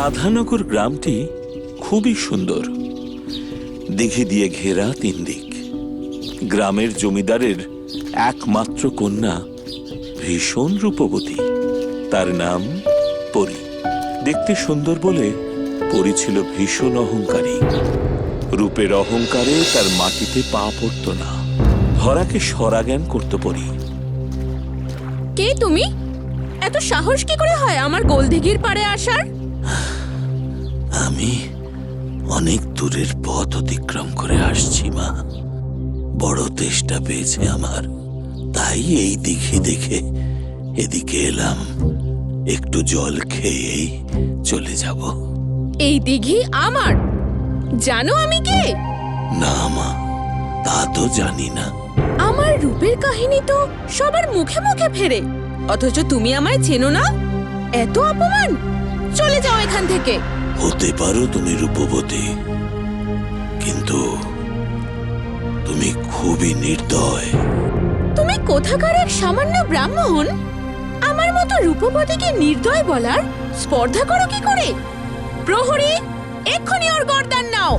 রাধানগর গ্রামটি খুবই সুন্দর। দিঘি দিয়ে ঘেরা তিন দিক। গ্রামের জমিদারের একমাত্র কন্যা ভীষণ রূপবতী। তার নাম পরী। দেখতে সুন্দর বলে পরী ছিল ভীষণ অহংকারী। রূপের অহংকারে তার মাটিতে পা পড়ত না। ধরাকে সরাজ্ঞান করত পরী। কে তুমি? এত সাহস কি করে হয় আমার গোলদিঘির পাড়ে আসার? আমি অনেক দূরের পথ অতিক্রম করে আসছি মা। বড় তেষ্টা পেয়েছে আমার, তাই এই দিঘি দেখে এদিকে এলাম। একটু জল খেয়েই চলে যাব। এই দিঘি আমার। জানো আমি কে? না মা, তা তো জানি না। আমার রূপের কাহিনী তো সবার মুখে মুখে ফেরে, অথচ তুমি আমায় চেনো না। এত অপমান! চলে যাও এখান থেকে। হতে পারো তুমি রূপবতী, কিন্তু তুমি খুবই নির্দয়। তুমি কোথাকার এক সামান্য ব্রাহ্মণ, আমার মতো রূপবতীকে নির্দয় বলার স্পর্ধা করো কি করে? প্রহরী, এক্ষুনি ওর গর্দান নাও।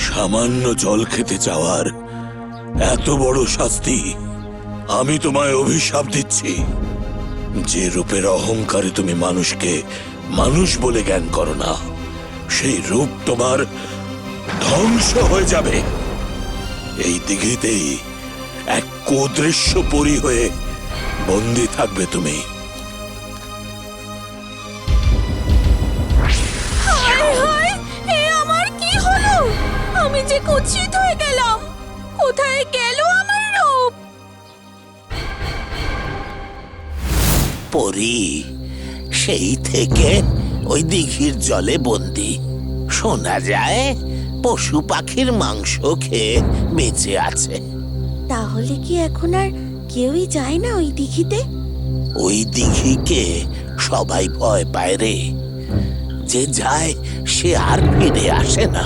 সামান্য জল খেতে চাওয়ার এত বড় শাস্তি? আমি তোমায় অভিশাপ দিচ্ছি। যে রূপের অহংকারে তুমি মানুষকে মানুষ বলে জ্ঞান করো না, সেই রূপ তোমার ধ্বংস হয়ে যাবে। এই দিঘিতেই এক কুদৃশ্য পরী হয়ে বন্দী থাকবে তুমি। হায় হায়, এ আমার কি হলো? আমি যে কুৎসিত হয়ে গেলাম। কোথায় গেল আমার রূপ? পরী সেই থেকে ওই দিঘির জলে বন্দি। শোনা যায় পশু পাখির মাংস খেয়ে বেঁচে আছে। তাহলে কি এখন আর কেউই যায় না ওই দিঘিতে? ওই দিঘিকে সবাই ভয় পায় রে। যে যায় সে আর ফিরে আসে না।